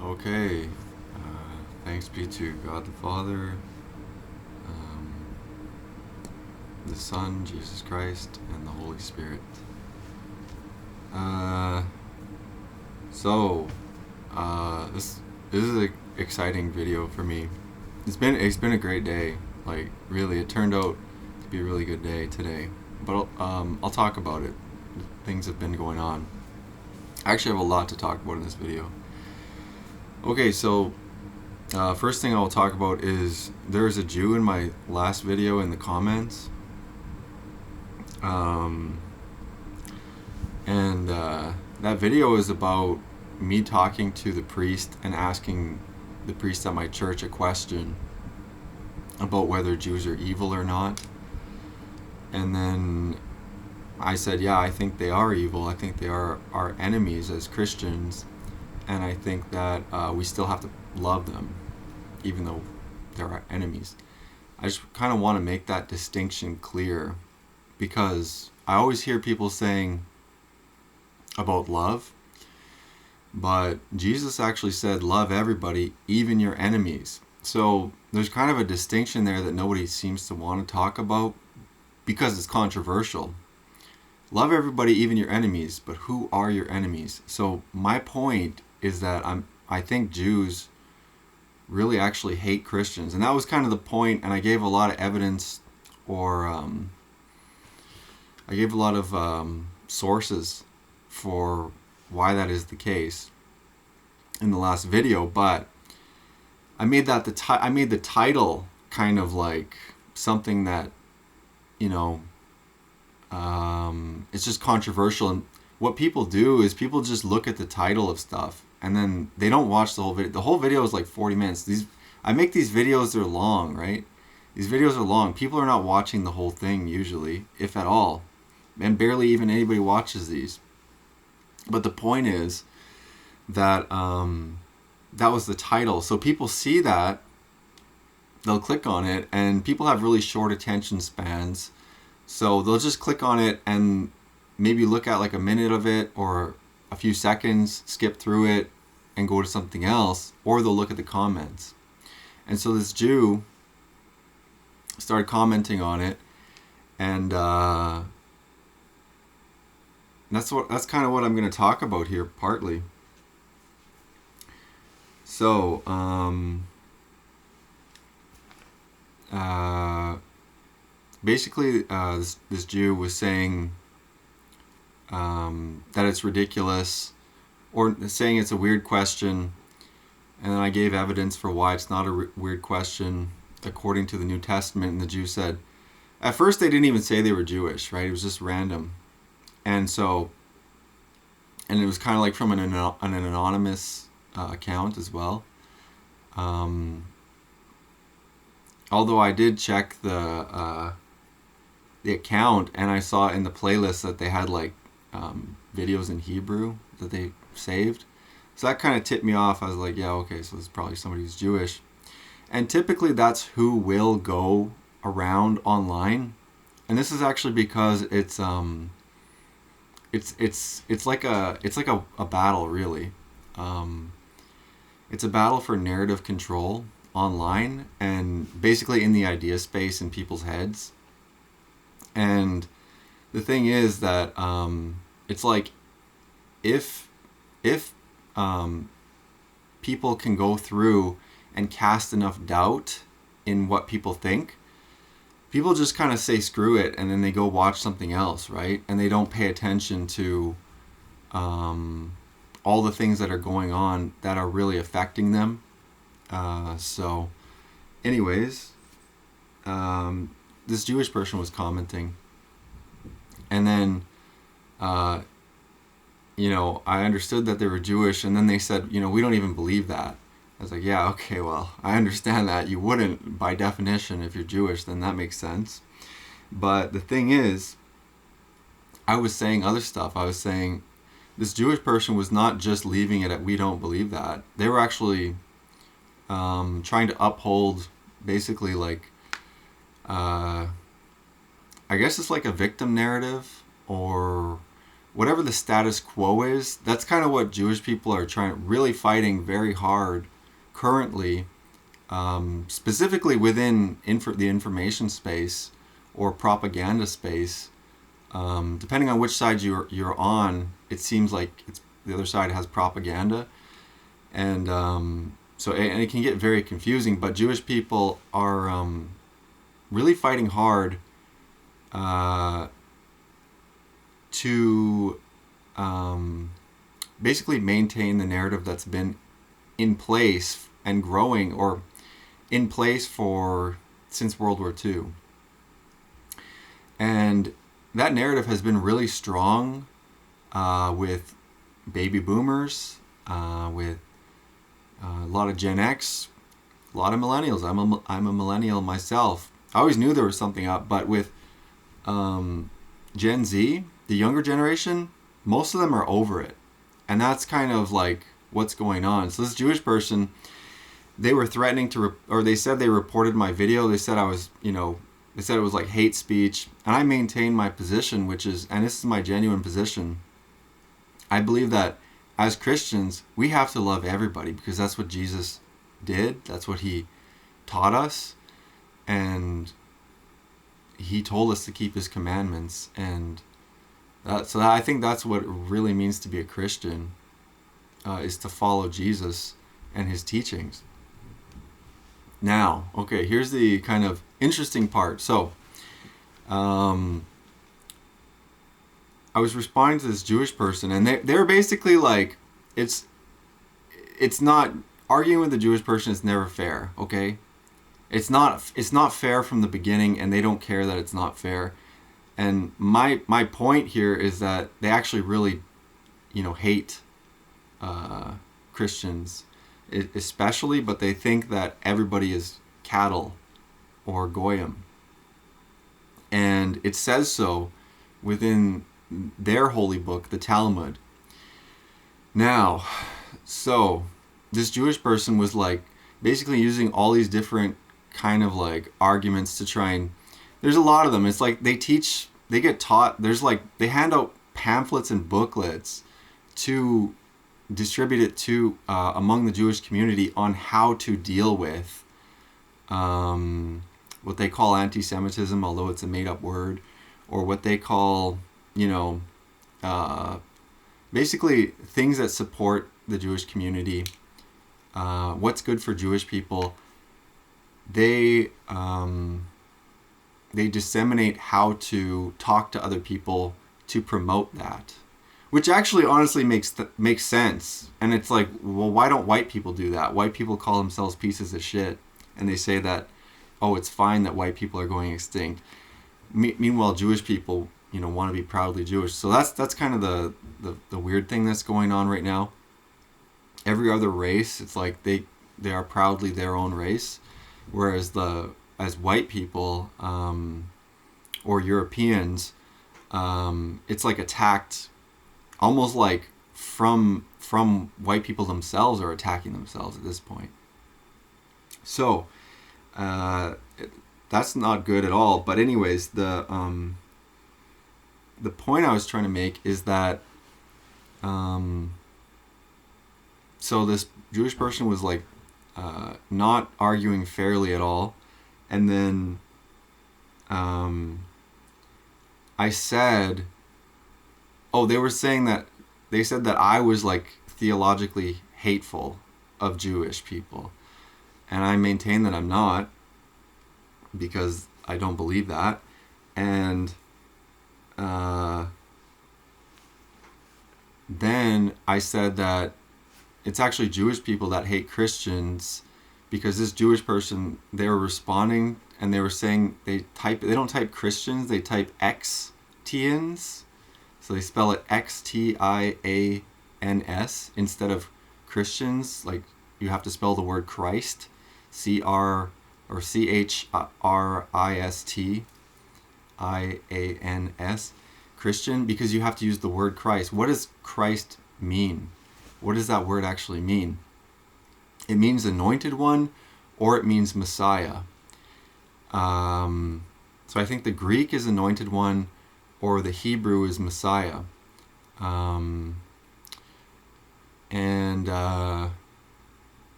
Okay. Thanks be to God the Father, um, the Son, Jesus Christ, and the Holy Spirit. Uh, so, this is an exciting video for me. It's been a great day. Like really, it turned out to be a really good day today. But I'll talk about it. Things have been going on. I actually have a lot to talk about in this video. Okay, so first thing I will talk about is there's a Jew in my last video in the comments. Um, and that video is about me talking to the priest and asking the priest at my church a question about whether Jews are evil or not. And then I said, yeah, I think they are evil. I think they are our enemies as Christians. And I think that we still have to love them, even though they're our enemies. I just kind of want to make that distinction clear because I always hear people saying about love, but Jesus actually said, love everybody, even your enemies. So there's kind of a distinction there that nobody seems to want to talk about because it's controversial. Love everybody, even your enemies, but who are your enemies? So my point is that I think Jews really actually hate Christians, and that was kind of the point. And I gave a lot of evidence, or I gave a lot of sources for why that is the case in the last video. But I made that I made the title kind of like something that, you know, it's just controversial. And what people do is people just look at the title of stuff and then they don't watch the whole video. The whole video is like 40 minutes. I make these videos, they're long, right? These videos are long. People are not watching the whole thing usually, if at all. And barely even anybody watches these. But the point is that that was the title. So people see that, they'll click on it, and people have really short attention spans. So they'll just click on it and maybe look at like a minute of it or a few seconds, skip through it, and go to something else, or they'll look at the comments. And so this Jew started commenting on it, and that's kind of what I'm going to talk about here, partly. So, basically, this Jew was saying that it's ridiculous, or saying it's a weird question, and then I gave evidence for why it's not a weird question according to the New Testament. And the Jew said, at first they didn't even say they were Jewish, right? It was just random. And so, and it was kind of like from an anonymous account as well. Although I did check the account, and I saw in the playlist that they had like videos in Hebrew that they saved. So that kind of tipped me off. I was like, yeah, okay, so this is probably somebody who's Jewish. And typically that's who will go around online. And this is actually because it's like a battle, really. It's a battle for narrative control online and basically in the idea space in people's heads. And the thing is that it's like if people can go through and cast enough doubt in what people think, people just kind of say screw it, and then they go watch something else, right? And they don't pay attention to all the things that are going on that are really affecting them. So anyways, this Jewish person was commenting, and then I understood that they were Jewish, and then they said, we don't even believe that. I was like, yeah, okay, well, I understand that. You wouldn't, by definition, if you're Jewish, then that makes sense. But the thing is, I was saying other stuff. I was saying this Jewish person was not just leaving it at we don't believe that. They were actually trying to uphold basically like, I guess it's like a victim narrative, or whatever the status quo is, that's kind of what Jewish people are really fighting very hard currently, specifically within the information space or propaganda space. Depending on which side you're on, it seems like the other side has propaganda, and so and it can get very confusing. But Jewish people are really fighting hard to basically maintain the narrative that's been in place and growing, or in place since World War II. And that narrative has been really strong with baby boomers, with a lot of Gen X, a lot of millennials. I'm a millennial myself. I always knew there was something up, but with Gen Z, the younger generation, most of them are over it. And that's kind of like what's going on. So this Jewish person, they were threatening or they said they reported my video. They said I was, they said it was like hate speech. And I maintain my position, which is, and this is my genuine position, I believe that as Christians, we have to love everybody because that's what Jesus did. That's what he taught us. And he told us to keep his commandments. And so I think that's what it really means to be a Christian, is to follow Jesus and his teachings. Now, okay, here's the kind of interesting part. So, I was responding to this Jewish person, and they were basically like, it's not, arguing with the Jewish person is never fair, okay? It's not fair from the beginning, and they don't care that it's not fair. And my point here is that they actually really, hate Christians, especially, but they think that everybody is cattle or goyim. And it says so within their holy book, the Talmud. Now, so this Jewish person was like basically using all these different kind of like arguments to try and, there's a lot of them. It's like they get taught, they hand out pamphlets and booklets to distribute it to among the Jewish community on how to deal with what they call anti-Semitism, although it's a made-up word, or what they call, basically things that support the Jewish community, what's good for Jewish people. They disseminate how to talk to other people to promote that, which actually honestly makes sense. And it's like, well, why don't white people do that? White people call themselves pieces of shit, and they say that, oh, it's fine that white people are going extinct. Meanwhile, Jewish people, want to be proudly Jewish. So that's kind of the weird thing that's going on right now. Every other race, it's like they are proudly their own race, whereas as white people or Europeans, it's like attacked, almost like from white people themselves are attacking themselves at this point. So that's not good at all. But anyways, the point I was trying to make is that so this Jewish person was like not arguing fairly at all. And then I said, they said that I was like theologically hateful of Jewish people. And I maintain that I'm not, because I don't believe that. And then I said that it's actually Jewish people that hate Christians, because this Jewish person, they were responding and they were saying they don't type Christians, they type Xtians. So they spell it Xtians instead of Christians. Like, you have to spell the word Christ, Christians, Christian, because you have to use the word Christ. What does Christ mean? What does that word actually mean? It means anointed one, or it means Messiah. So I think the Greek is anointed one, or the Hebrew is Messiah. And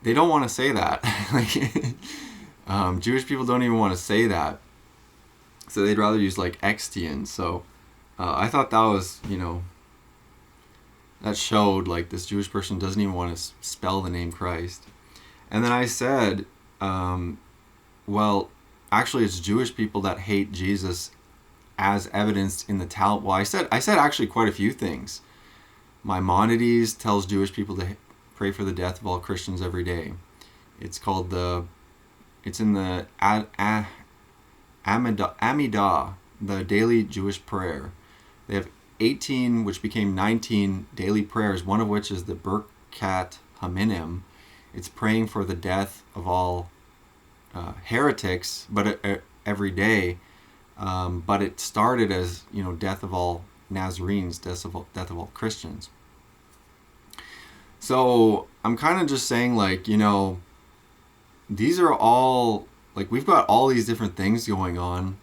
they don't want to say that. Jewish people don't even want to say that. So they'd rather use like Extian. So I thought that was, that showed like this Jewish person doesn't even want to spell the name Christ. And then I said, well, actually it's Jewish people that hate Jesus as evidenced in the Talmud. Well, I said actually quite a few things. Maimonides tells Jewish people to pray for the death of all Christians every day. It's in the Amidah, the daily Jewish prayer. They have 18, which became 19 daily prayers, one of which is the Birkat Haminim. It's praying for the death of all heretics, but every day. But it started as, death of all Nazarenes, death of all Christians. So I'm kind of just saying, like, these are all, like, we've got all these different things going on,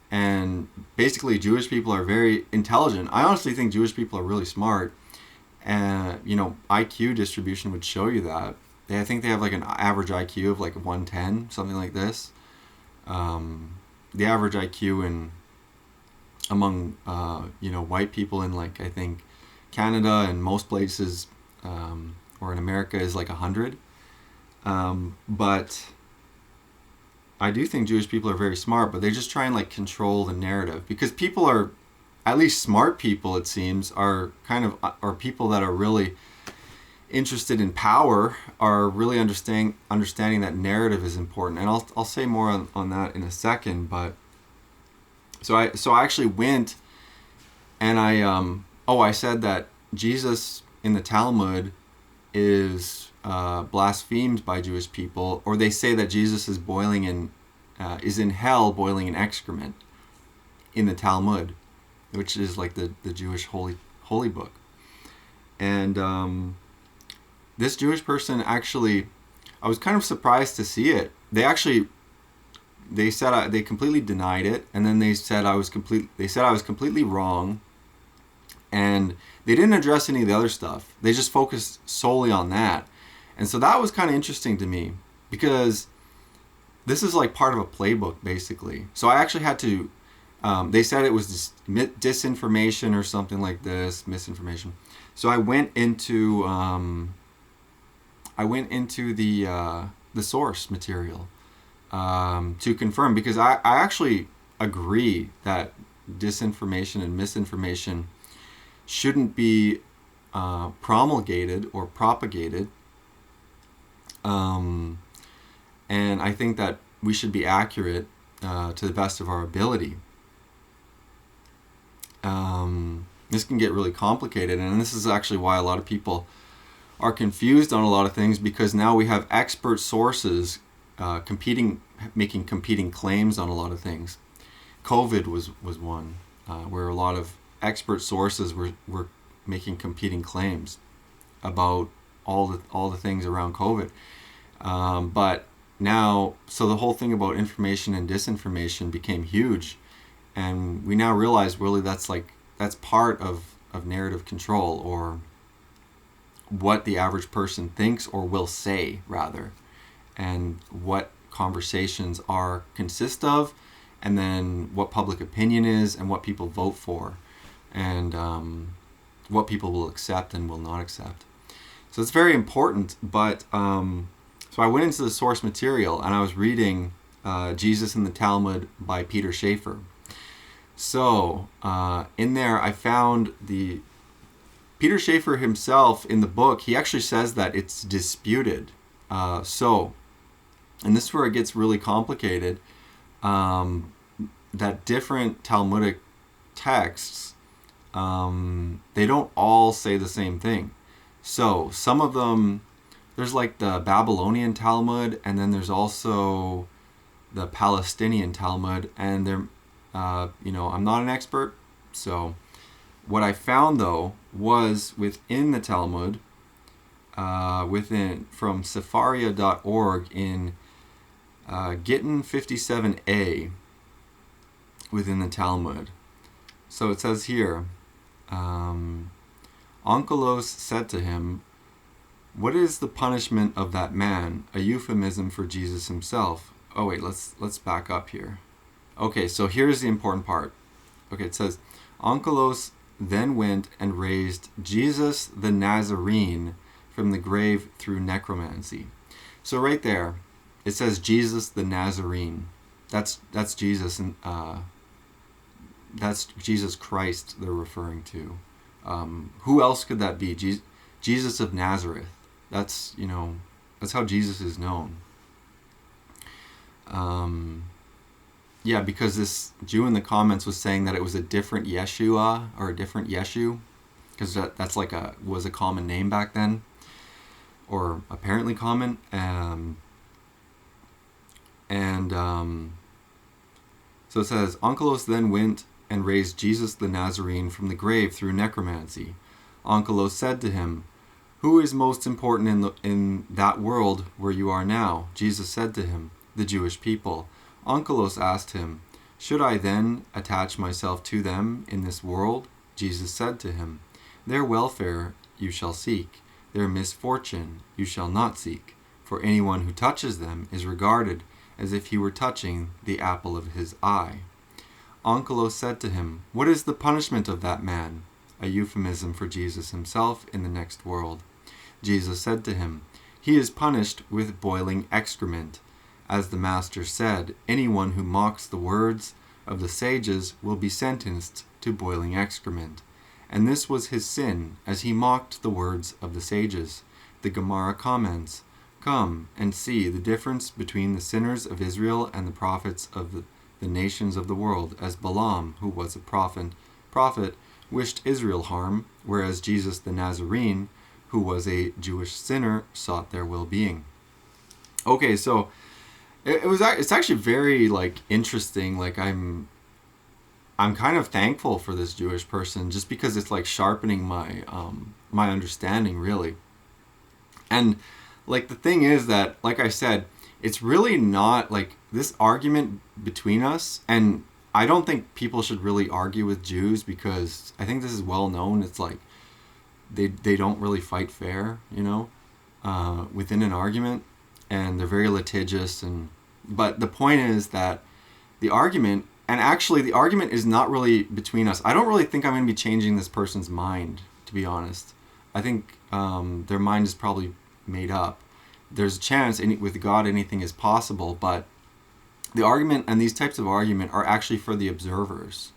and basically Jewish people are very intelligent. I honestly think Jewish people are really smart, and IQ distribution would show you that. I think they have like an average IQ of like 110, something like this. The average IQ among white people in, like, I think Canada and most places or in America is like 100. But I do think Jewish people are very smart, but they just try and like control the narrative, because people are, at least smart people it seems, are people that are really interested in power, are really understanding that narrative is important. And I'll say more on that in a second. But so I actually went and I said that Jesus in the Talmud is blasphemed by Jewish people, or they say that Jesus is is in hell boiling in excrement in the Talmud, which is like the Jewish holy book. And this Jewish person, actually, I was kind of surprised to see it. They said they completely denied it, and then they said I was completely wrong, and they didn't address any of the other stuff. They just focused solely on that. And so that was kind of interesting to me, because this is like part of a playbook, basically. So I actually had to, they said it was disinformation or something like this, misinformation. So I went into the source material to confirm, because I actually agree that disinformation and misinformation shouldn't be promulgated or propagated. And I think that we should be accurate to the best of our ability. This can get really complicated, and this is actually why a lot of people are confused on a lot of things, because now we have expert sources making competing claims on a lot of things. COVID was one where a lot of expert sources were making competing claims about all the things around COVID. But now, so the whole thing about information and disinformation became huge, and we now realize really that's part of narrative control, or what the average person thinks or will say, rather, and what conversations consist of, and then what public opinion is, and what people vote for, and what people will accept and will not accept. So it's very important. But so I went into the source material, and I was reading Jesus in the Talmud by Peter Schaeffer. So in there I found Peter Schaeffer himself in the book, he actually says that it's disputed. And this is where it gets really complicated, that different Talmudic texts, they don't all say the same thing. So some of them, there's like the Babylonian Talmud, and then there's also the Palestinian Talmud, and they're, I'm not an expert. So what I found, though, was within the Talmud, from Sefaria.org in Gittin 57a, within the Talmud. So it says here, Onkelos said to him, "What is the punishment of that man?" A euphemism for Jesus himself. Oh wait, let's back up here. Okay, so here's the important part. Okay, it says, Onkelos then went and raised Jesus the Nazarene from the grave through necromancy. So right there, it says Jesus the Nazarene. That's Jesus, and that's Jesus Christ they're referring to. Who else could that be? Jesus of Nazareth. That's how Jesus is known. Yeah, because this Jew in the comments was saying that it was a different Yeshua or a different Yeshu, because that's was a common name back then, or apparently common. So it says, Onkelos then went and raised Jesus the Nazarene from the grave through necromancy. Onkelos said to him, "Who is most important in that world where you are now?" Jesus said to him, "The Jewish people." Onkelos asked him, "Should I then attach myself to them in this world?" Jesus said to him, "Their welfare you shall seek, their misfortune you shall not seek, for anyone who touches them is regarded as if he were touching the apple of his eye." Onkelos said to him, "What is the punishment of that man?" A euphemism for Jesus himself in the next world. Jesus said to him, "He is punished with boiling excrement. As the Master said, anyone who mocks the words of the sages will be sentenced to boiling excrement. And this was his sin, as he mocked the words of the sages." The Gemara comments, "Come and see the difference between the sinners of Israel and the prophets of the nations of the world, as Balaam, who was a prophet, wished Israel harm, whereas Jesus the Nazarene, who was a Jewish sinner, sought their well-being." Okay, so it's actually very interesting. I'm kind of thankful for this Jewish person, just because it's sharpening my my understanding, really. And the thing is that, like I said, it's really not this argument between us, and I don't think people should really argue with Jews, because I think this is well known. It's they don't really fight fair, within an argument, and they're very litigious. But the point is that the argument is not really between us. I don't really think I'm going to be changing this person's mind, to be honest. I think their mind is probably made up. There's a chance with God anything is possible, but the argument and these types of argument are actually for the observers.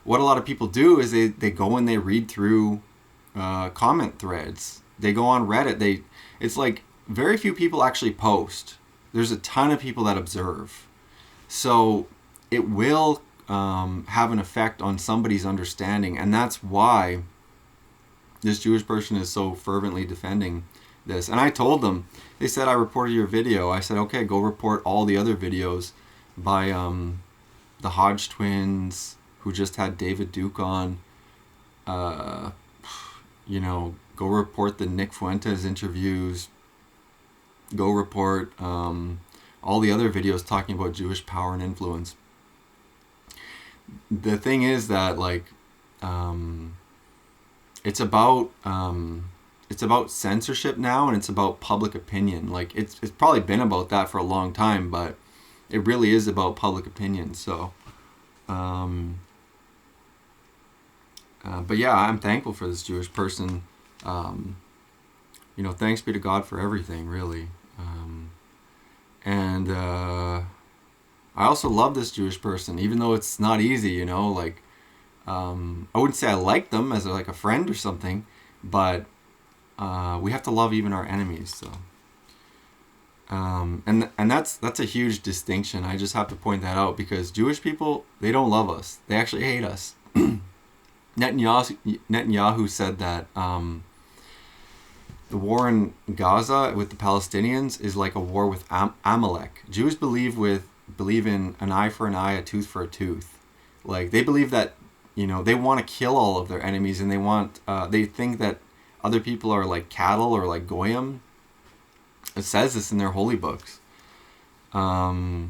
What a lot of people do is they go and they read through comment threads. They go on Reddit. It's very few people actually post. There's a ton of people that observe. So it will have an effect on somebody's understanding, and that's why this Jewish person is so fervently defending this. And I told them, they said, "I reported your video." I said, "Okay, go report all the other videos by the Hodge twins, who just had David Duke on. Go report the Nick Fuentes interviews. Go report all the other videos talking about Jewish power and influence." The thing is that it's about censorship now, and it's about public opinion. It's probably been about that for a long time, but it really is about public opinion. So but yeah, I'm thankful for this Jewish person. Thanks be to God for everything, really. And I also love this Jewish person, even though it's not easy, I wouldn't say I like them as a friend or something, but we have to love even our enemies. So, and that's a huge distinction. I just have to point that out, because Jewish people, they don't love us; they actually hate us. Netanyahu said that the war in Gaza with the Palestinians is like a war with Amalek. Jews believe in an eye for an eye, a tooth for a tooth. They believe that they want to kill all of their enemies, and they think that other people are like cattle or like goyim. It says this in their holy books. So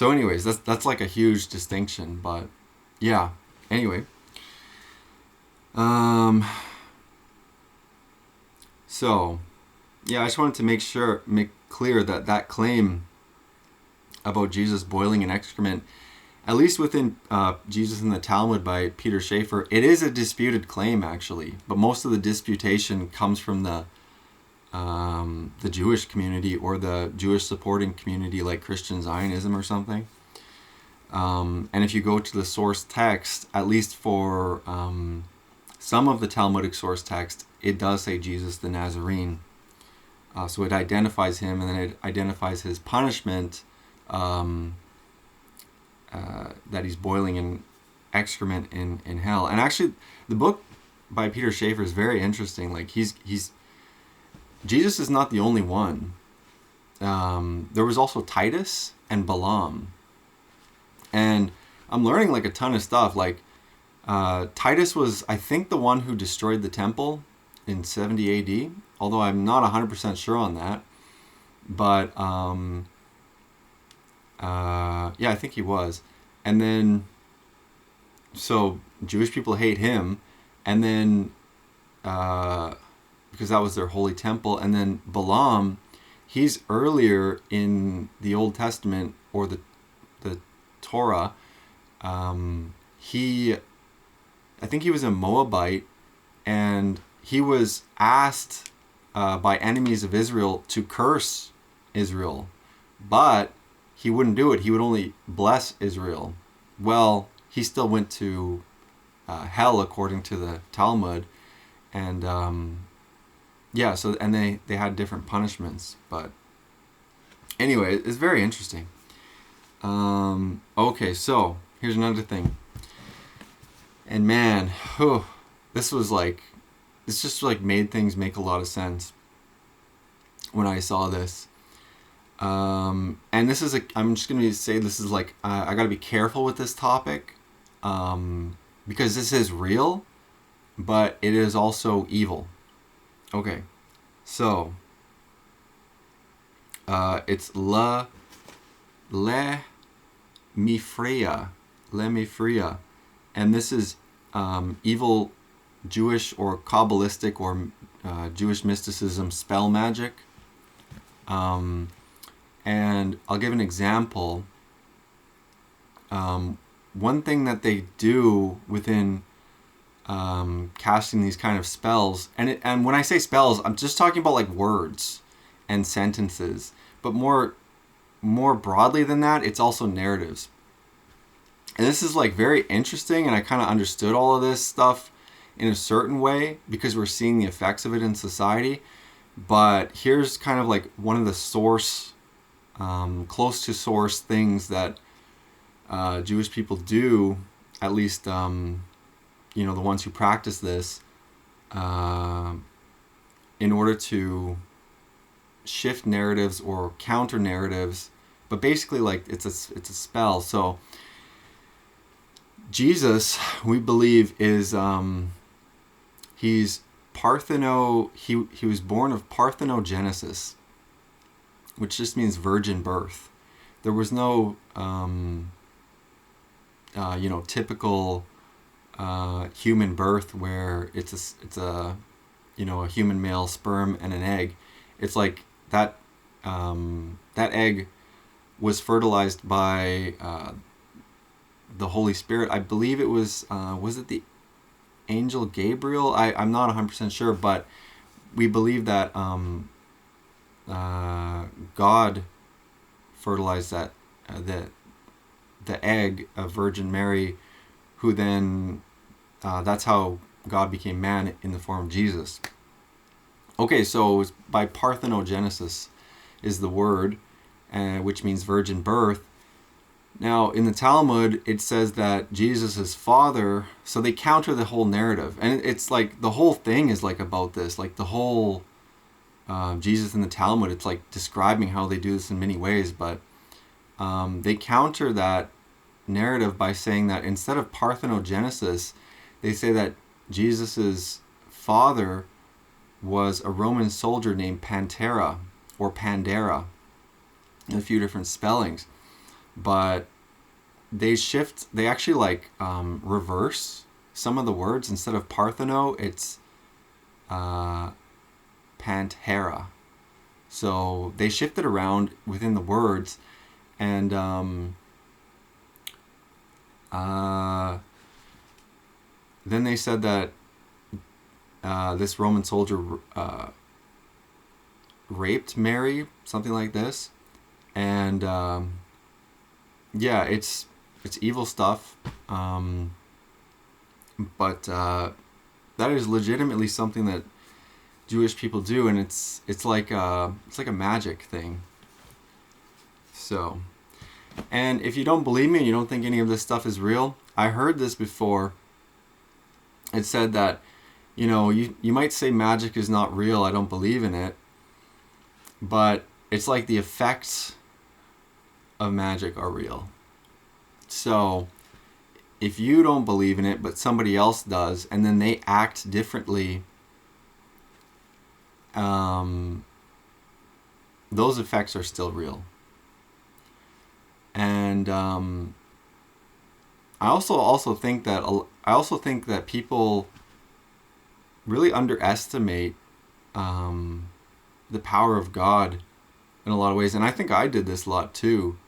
anyways, that's a huge distinction. But yeah, anyway, Um, so, yeah, I just wanted to make clear that that claim about Jesus boiling in excrement, at least within Jesus in the Talmud by Peter Schaeffer, it is a disputed claim actually, but most of the disputation comes from the Jewish community or the Jewish supporting community like Christian Zionism or something. And if you go to the source text, at least for some of the Talmudic source text, it does say Jesus the Nazarene. So it identifies him, and then it identifies his punishment, that he's boiling in excrement in hell. And actually, the book by Peter Schaeffer is very interesting. Like he's Jesus is not the only one. There was also Titus and Balaam. And I'm learning like a ton of stuff. Like Titus was, I think, the one who destroyed the temple in 70 AD, although I'm not 100% sure on that. But yeah, I think he was. And then, so Jewish people hate him, and then because that was their holy temple. And then Balaam, he's earlier in the Old Testament or the Torah. I think he was a Moabite, and he was asked by enemies of Israel to curse Israel, but he wouldn't do it. He would only bless Israel. Well, he still went to hell according to the Talmud, and yeah. So and they had different punishments, but anyway, it's very interesting. Okay, so here's another thing. And man, this just like made things make a lot of sense when I saw this. And this is I'm just going to say this is like, I got to be careful with this topic, because this is real, but it is also evil. Okay, so, it's Le Mifreya, and this is evil Jewish or Kabbalistic or Jewish mysticism spell magic. And I'll give an example. One thing that they do within casting these kind of spells, and when I say spells, I'm just talking about like words and sentences, but more broadly than that, it's also narratives. And this is like very interesting, and I kind of understood all of this stuff in a certain way because we're seeing the effects of it in society. But here's kind of like one of the source, close to source things that Jewish people do, at least the ones who practice this, in order to shift narratives or counter narratives. But basically, like it's a spell. So Jesus, we believe, is he's Partheno. He was born of parthenogenesis, which just means virgin birth. There was no typical human birth where it's a human male sperm and an egg. It's like that that egg was fertilized by the Holy Spirit. I believe it was it the angel Gabriel? I'm not 100% sure, but we believe that God fertilized that the egg of Virgin Mary, who then that's how God became man in the form of Jesus. Okay, so it was by parthenogenesis is the word, which means virgin birth. Now, in the Talmud, it says that Jesus' father, so they counter the whole narrative. And it's like, the whole thing is like about this, like the whole Jesus in the Talmud, it's like describing how they do this in many ways, but they counter that narrative by saying that instead of parthenogenesis, they say that Jesus' father was a Roman soldier named Pantera, or Pandera, in a few different spellings. But they actually like reverse some of the words. Instead of Partheno, it's Panthera. So they shifted around within the words, and then they said that this Roman soldier raped Mary, something like this, and yeah, it's evil stuff, but that is legitimately something that Jewish people do, and it's like a magic thing. So, and if you don't believe me and you don't think any of this stuff is real, I heard this before. It said that, you might say magic is not real, I don't believe in it, but it's like the effects of magic are real. So if you don't believe in it but somebody else does, and then they act differently, those effects are still real. And I also think that people really underestimate the power of God in a lot of ways, and I think I did this a lot too.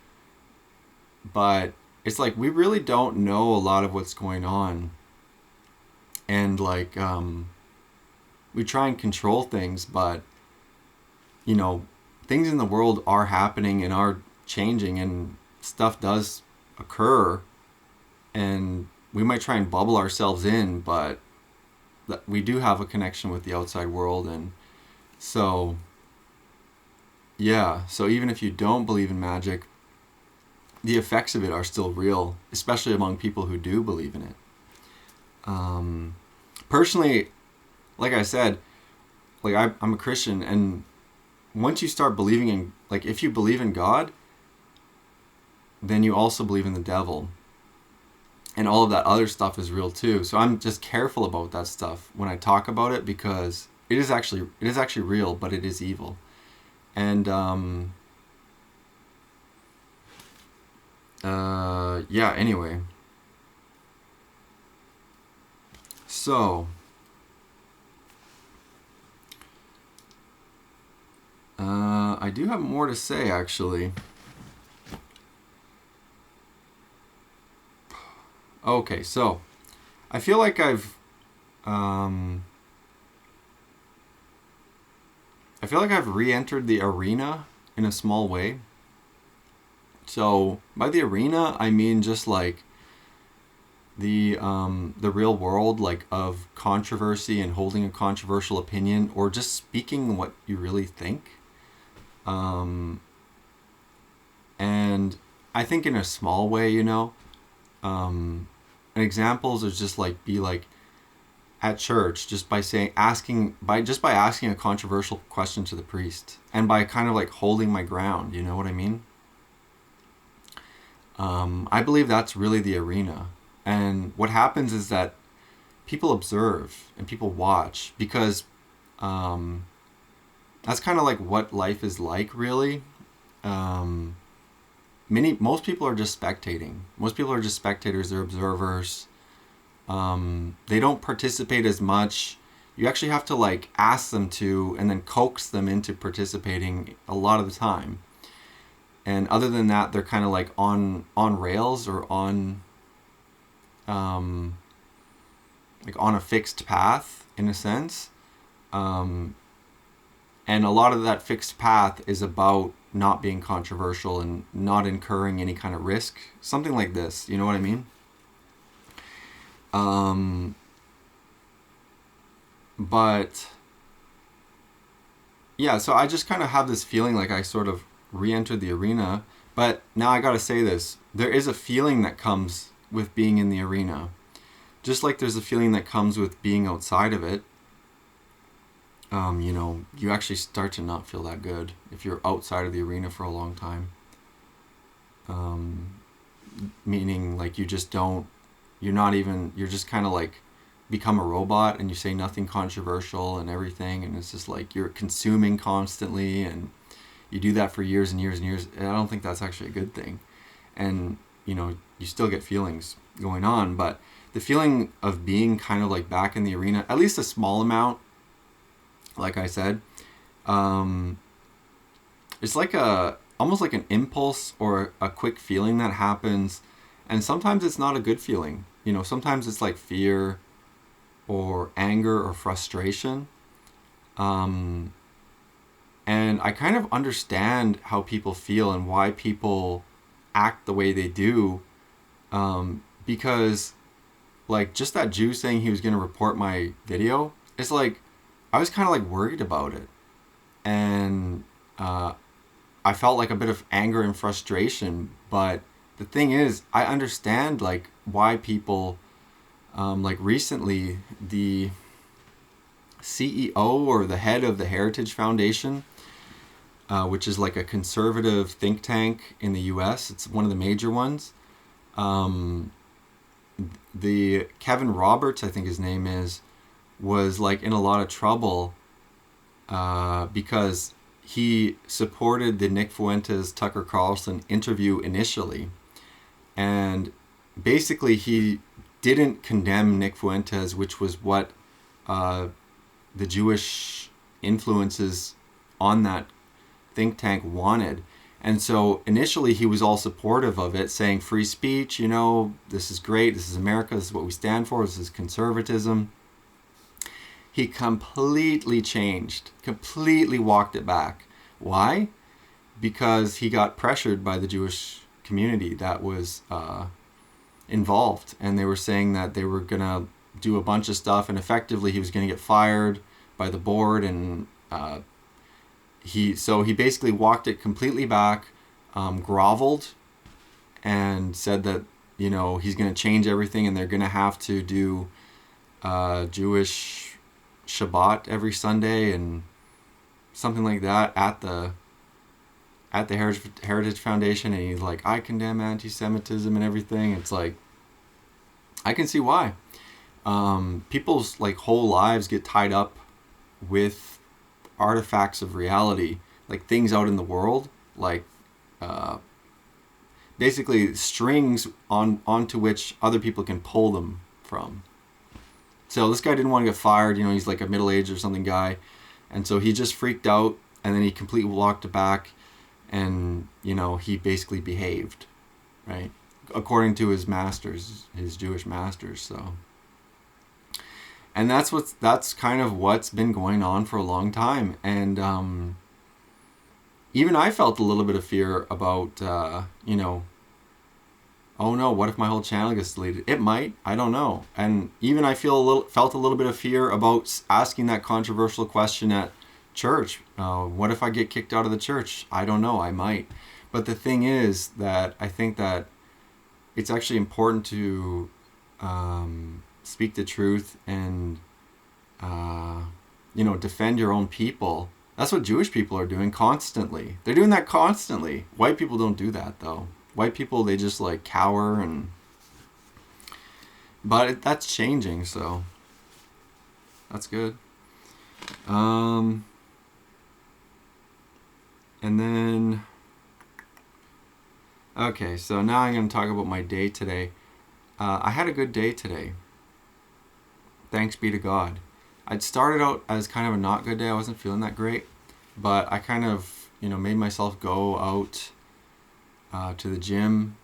But it's like we really don't know a lot of what's going on, and like we try and control things, but things in the world are happening and are changing, and stuff does occur, and we might try and bubble ourselves in, but we do have a connection with the outside world. And so yeah, so even if you don't believe in magic, the effects of it are still real, especially among people who do believe in it. Personally, like I said, like I'm a Christian, and once you start believing in, like, if you believe in God, then you also believe in the devil, and all of that other stuff is real too. So I'm just careful about that stuff when I talk about it, because it is actually real, but it is evil. And yeah, anyway, so I do have more to say, actually. Okay, so I feel like I've re-entered the arena in a small way. So by the arena, I mean just like the real world, like, of controversy and holding a controversial opinion, or just speaking what you really think. And I think in a small way, and examples is just like, be like at church, just by asking a controversial question to the priest, and by kind of like holding my ground. You know what I mean? I believe that's really the arena. And what happens is that people observe and people watch, because that's kind of like what life is like, really. Most people are just spectating. Most people are just spectators. They're observers. They don't participate as much. You actually have to like ask them to, and then coax them into participating a lot of the time. And other than that, they're kind of like on rails, or on like on a fixed path, in a sense. And a lot of that fixed path is about not being controversial and not incurring any kind of risk. Something like this, you know what I mean? But yeah, so I just kind of have this feeling like I sort of re-entered the arena. But now I gotta say this, there is a feeling that comes with being in the arena, just like there's a feeling that comes with being outside of it. You actually start to not feel that good if you're outside of the arena for a long time. Meaning, like, you're just kind of like become a robot, and you say nothing controversial and everything, and it's just like you're consuming constantly, and you do that for years and years and years. And I don't think that's actually a good thing. And, you still get feelings going on, but the feeling of being kind of like back in the arena, at least a small amount, like I said, it's like almost like an impulse or a quick feeling that happens, and sometimes it's not a good feeling. You know, sometimes it's like fear or anger or frustration. And I kind of understand how people feel and why people act the way they do, because like just that Jew saying he was going to report my video, it's like I was kind of like worried about it, and I felt like a bit of anger and frustration. But the thing is, I understand like why people, like recently the CEO or the head of the Heritage Foundation, which is like a conservative think tank in the U.S. It's one of the major ones. The Kevin Roberts, I think his name is, was like in a lot of trouble because he supported the Nick Fuentes Tucker Carlson interview initially, and basically he didn't condemn Nick Fuentes, which was what the Jewish influences on that think tank wanted. And so initially he was all supportive of it, saying free speech, you know, this is great, this is America, this is what we stand for, this is conservatism. He completely changed, completely walked it back. Why? Because he got pressured by the Jewish community that was involved, and they were saying that they were going to do a bunch of stuff, and effectively he was going to get fired by the board, and he basically walked it completely back, groveled, and said that, you know, he's going to change everything, and they're going to have to do Jewish Shabbat every Sunday and something like that at the Heritage Foundation. And he's like, I condemn anti-Semitism and everything. It's like, I can see why. People's like whole lives get tied up with artifacts of reality, like things out in the world, like basically strings onto which other people can pull them from. So this guy didn't want to get fired, you know, he's like a middle-aged or something guy, and so he just freaked out, and then he completely walked it back, and, you know, he basically behaved, right, according to his masters, his Jewish masters. So, and that's kind of what's been going on for a long time. And even I felt a little bit of fear about, you know, oh no, what if my whole channel gets deleted? It might, I don't know. And even I felt a little bit of fear about asking that controversial question at church. What if I get kicked out of the church? I don't know, I might. But the thing is that I think that it's actually important to speak the truth and, you know, defend your own people. That's what Jewish people are doing constantly. They're doing that constantly. White people don't do that, though. White people, they just like cower, but that's changing, so that's good. And then, okay, so now I'm going to talk about my day today. I had a good day today. Thanks be to God. I'd started out as kind of a not good day. I wasn't feeling that great, but I kind of, you know, made myself go out to the gym.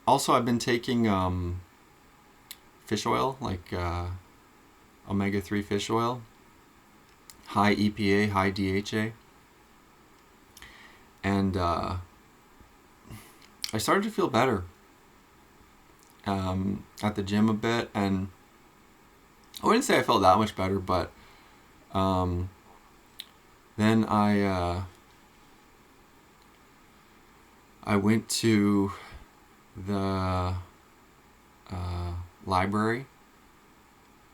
Also, I've been taking fish oil, like omega-3 fish oil, high EPA, high DHA, and I started to feel better at the gym a bit, and I wouldn't say I felt that much better, but then I went to the library,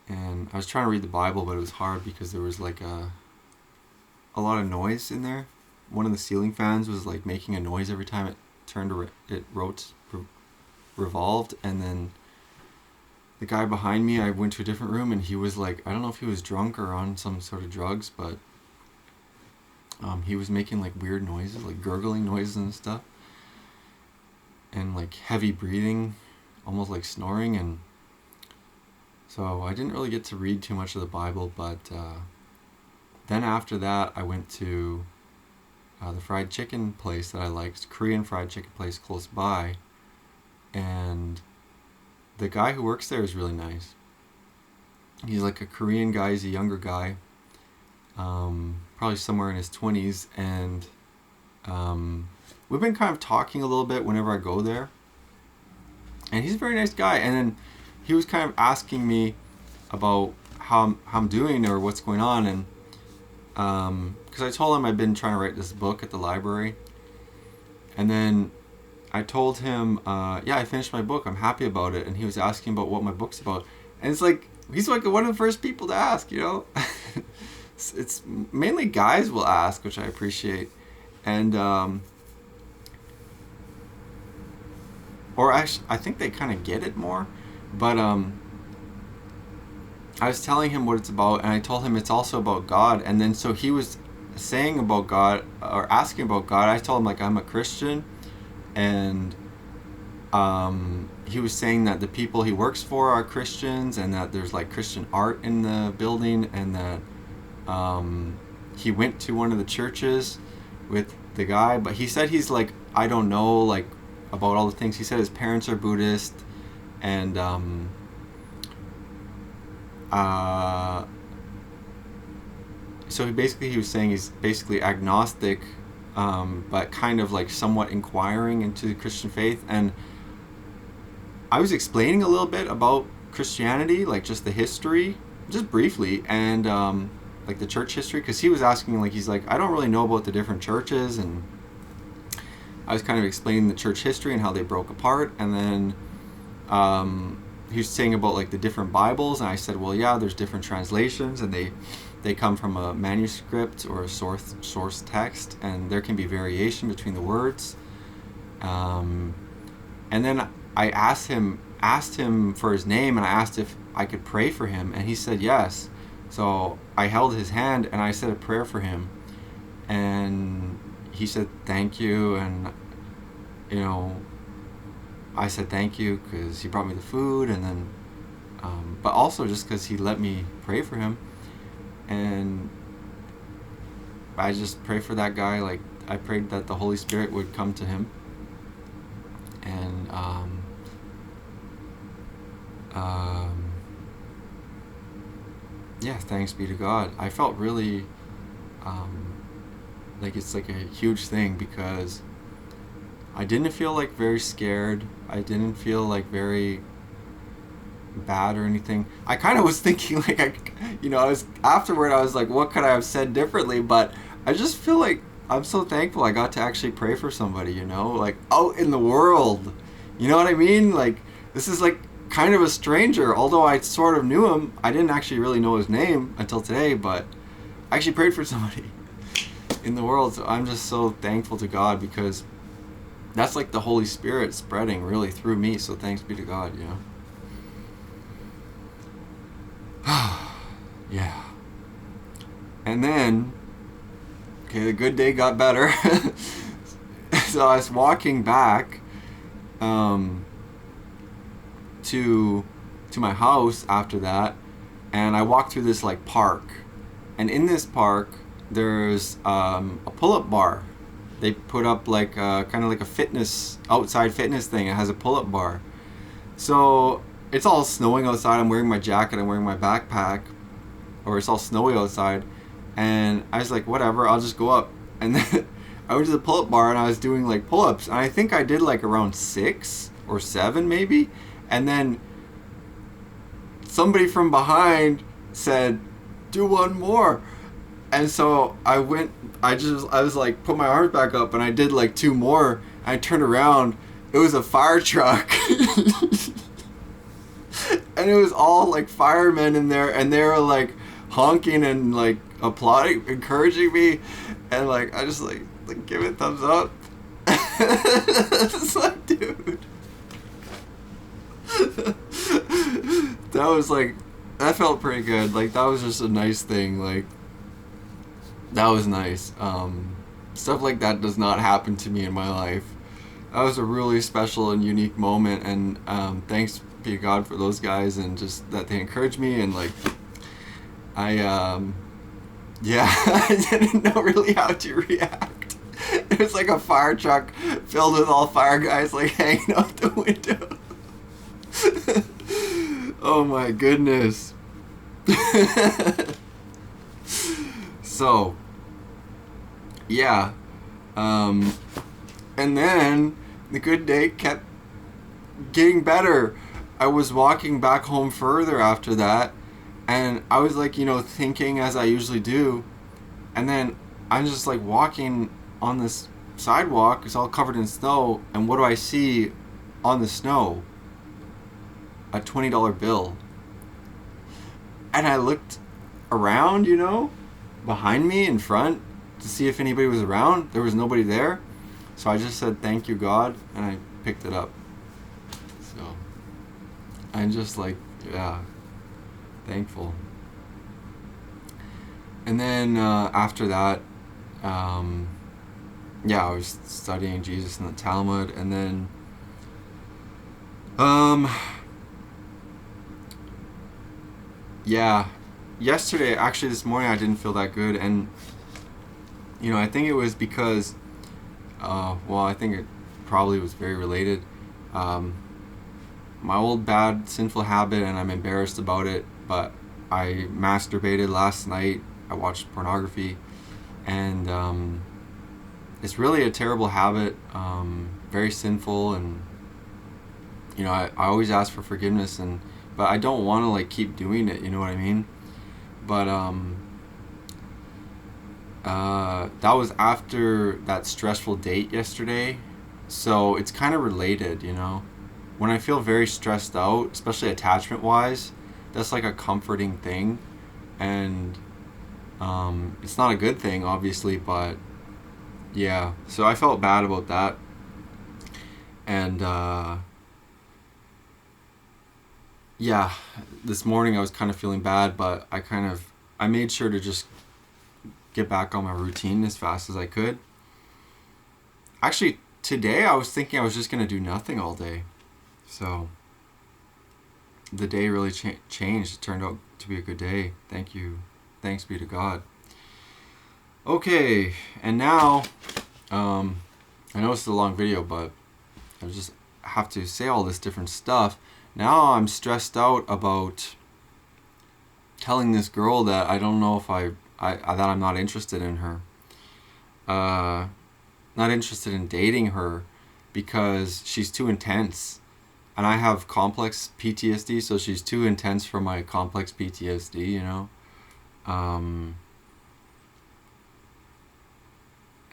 and I was trying to read the Bible, but it was hard because there was like a lot of noise in there. One of the ceiling fans was like making a noise every time it turned revolved, and then the guy behind me, I went to a different room, and he was like, I don't know if he was drunk or on some sort of drugs, but he was making like weird noises, like gurgling noises and stuff, and like heavy breathing, almost like snoring. And So I didn't really get to read too much of the Bible, but then after that I went to the fried chicken place that I liked, Korean fried chicken place close by, and the guy who works there is really nice. He's like a Korean guy, he's a younger guy, probably somewhere in his 20s, and we've been kind of talking a little bit whenever I go there, and he's a very nice guy. And then he was kind of asking me about how I'm doing or what's going on, and because I told him I've been trying to write this book at the library, and then I told him, yeah, I finished my book, I'm happy about it, and he was asking about what my book's about, and it's like, he's like one of the first people to ask, you know. It's mainly guys will ask, which I appreciate, and or actually I think they kind of get it more, but I was telling him what it's about, and I told him it's also about God. And then so he was saying about God, or asking about God. I told him, like, I'm a Christian, and he was saying that the people he works for are Christians, and that there's like Christian art in the building, and that he went to one of the churches with the guy, but he said he's like, I don't know, like, about all the things. He said his parents are Buddhist, and so he was saying he's basically agnostic, but kind of like somewhat inquiring into the Christian faith. And I was explaining a little bit about Christianity, like just the history, just briefly, and like the church history, because he was asking, like, he's like, I don't really know about the different churches, and I was kind of explaining the church history and how they broke apart. And then he was saying about like the different Bibles, and I said, well, yeah, there's different translations, and they come from a manuscript or a source text, and there can be variation between the words. And then I asked him for his name, and I asked if I could pray for him, and he said yes. So I held his hand and I said a prayer for him, and he said thank you, and you know, I said thank you because he brought me the food, and then but also just because he let me pray for him. And I just pray for that guy, like I prayed that the Holy Spirit would come to him, and yeah, thanks be to God. I felt really like it's like a huge thing, because I didn't feel like very scared. I didn't feel like very bad or anything. I kind of was thinking, like, I was afterward, I was like, what could I have said differently? But I just feel like I'm so thankful I got to actually pray for somebody, you know, like out in the world. You know what I mean? Like, this is like kind of a stranger, although I sort of knew him. I didn't actually really know his name until today, but I actually prayed for somebody in the world. So I'm just so thankful to God, because that's like the Holy Spirit spreading really through me. So thanks be to God, you know. Yeah. And then, okay, the good day got better. So I was walking back to my house after that, and I walked through this like park, and in this park there's a pull-up bar. They put up like kind of like a outside fitness thing. It has a pull-up bar. So it's all snowing outside. I'm wearing my jacket, I'm wearing my backpack, or it's all snowy outside, and I was like, whatever, I'll just go up. And then I went to the pull-up bar, and I was doing like pull-ups, and I think I did like around 6 or 7 maybe, and then somebody from behind said, do one more. And so I was like, put my arms back up, and I did like 2 more, and I turned around, it was a fire truck. And it was all like firemen in there, and they were like honking and like applauding, encouraging me, and like I just like give it thumbs up. It's like, dude, that felt pretty good. Like, that was just a nice thing. Like, that was nice. Stuff like that does not happen to me in my life. That was a really special and unique moment, and thanks be to God for those guys, and just that they encouraged me, and like I yeah, I didn't know really how to react. There's like a fire truck filled with all fire guys like hanging out the window. Oh my goodness. So yeah, and then the good day kept getting better. I was walking back home further after that, and I was like, thinking as I usually do, and then I'm just like walking on this sidewalk. It's all covered in snow, and what do I see on the snow? A $20 bill. And I looked around, behind me, in front, to see if anybody was around. There was nobody there. So I just said, "Thank you, God," and I picked it up. So I'm just like, yeah, thankful. And then after that, I was studying Jesus in the Talmud, and then yesterday, actually this morning, I didn't feel that good, and I think it was because I think it probably was very related. My old bad sinful habit, and I'm embarrassed about it, but I masturbated last night. I watched pornography, and it's really a terrible habit, very sinful, and I always ask for forgiveness, but I don't want to like keep doing it, you know what I mean? But that was after that stressful date yesterday, so it's kind of related, when I feel very stressed out, especially attachment wise, that's like a comforting thing, and it's not a good thing, obviously, but yeah, so I felt bad about that, and this morning I was kind of feeling bad, but I made sure to just get back on my routine as fast as I could. Actually, today I was thinking I was just going to do nothing all day. So the day really changed. It turned out to be a good day. Thank you. Thanks be to God. Okay, and now, I know it's a long video, but I just have to say all this different stuff. Now I'm stressed out about telling this girl that I don't know if that I'm not interested in her. Not interested in dating her because she's too intense. And I have complex PTSD, so she's too intense for my complex PTSD,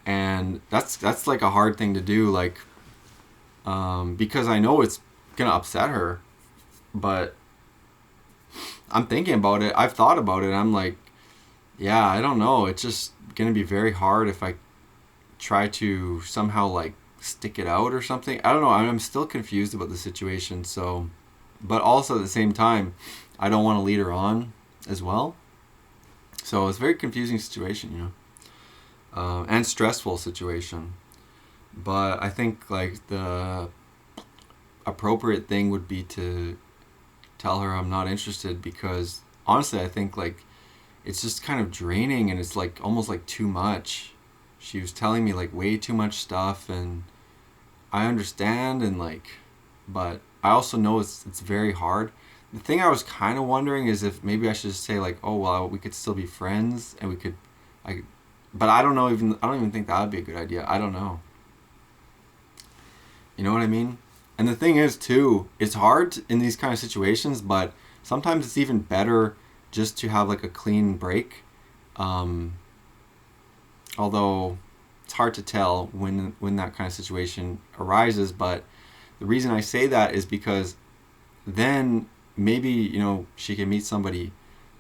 and that's like a hard thing to do, like, because I know it's gonna upset her, but I'm thinking about it. I've thought about it. I'm like, yeah, I don't know. It's just gonna be very hard if I try to somehow like stick it out or something. I don't know. I'm still confused about the situation. So, but also at the same time, I don't want to lead her on as well. So it's a very confusing situation, and stressful situation. But I think like the appropriate thing would be to tell her I'm not interested, because honestly I think like it's just kind of draining, and it's like almost like too much. She was telling me like way too much stuff, and I understand, and like, but I also know it's very hard. The thing I was kind of wondering is if maybe I should just say like, oh well, we could still be friends, and we could like, but I don't even think that would be a good idea. I don't know. You know what I mean? And the thing is too, it's hard in these kind of situations, but sometimes it's even better just to have like a clean break. Although it's hard to tell when that kind of situation arises, but the reason I say that is because then maybe, she can meet somebody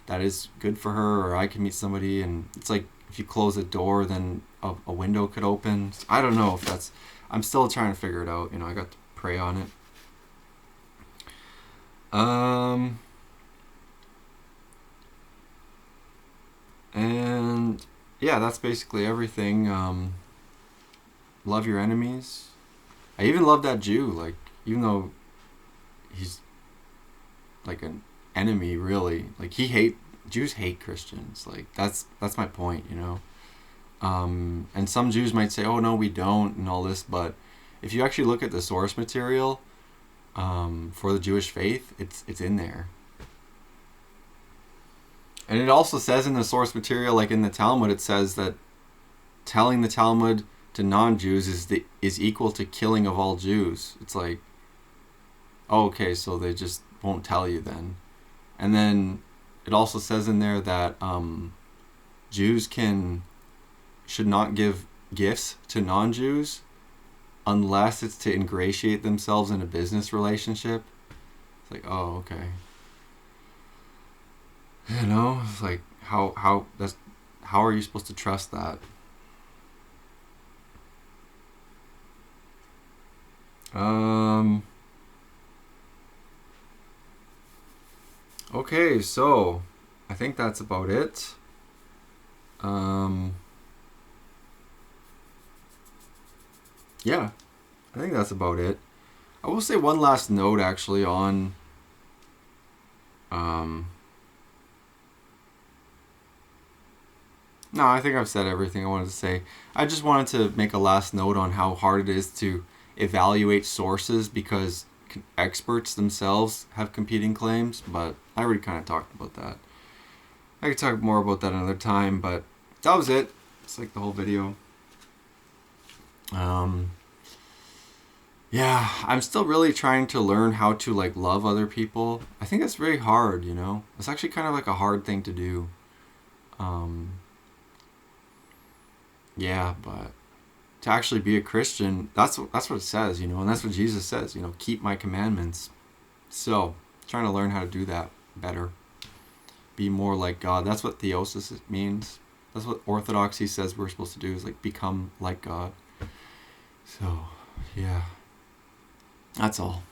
that is good for her, or I can meet somebody, and it's like if you close a door, then a window could open. I don't know if that's, I'm still trying to figure it out. I got to pray on it. And yeah, that's basically everything. Love your enemies. I even love that Jew, like, even though he's like an enemy, really. Like Jews hate Christians. Like that's my point, you know. And some Jews might say, "Oh no, we don't," and all this, but if you actually look at the source material for the Jewish faith, it's in there. And it also says in the source material, like in the Talmud, it says that telling the Talmud to non-Jews is equal to killing of all Jews. It's like, oh, okay, so they just won't tell you then. And then it also says in there that Jews should not give gifts to non-Jews unless it's to ingratiate themselves in a business relationship. It's like, oh, okay. You know, it's like how are you supposed to trust that? Okay, so I think that's about it. Yeah, I think that's about it. I will say one last note actually on no, I think I've said everything I wanted to say. I just wanted to make a last note on how hard it is to evaluate sources because experts themselves have competing claims, but I already kind of talked about that. I could talk more about that another time, but that was it. It's like the whole video. Yeah, I'm still really trying to learn how to like love other people. I think that's very hard, you know. It's actually kind of like a hard thing to do. Yeah, but to actually be a Christian, that's what it says, you know, and that's what Jesus says, you know, keep my commandments. So, trying to learn how to do that better. Be more like God. That's what theosis means. That's what orthodoxy says we're supposed to do, is like become like God. So, yeah. That's all.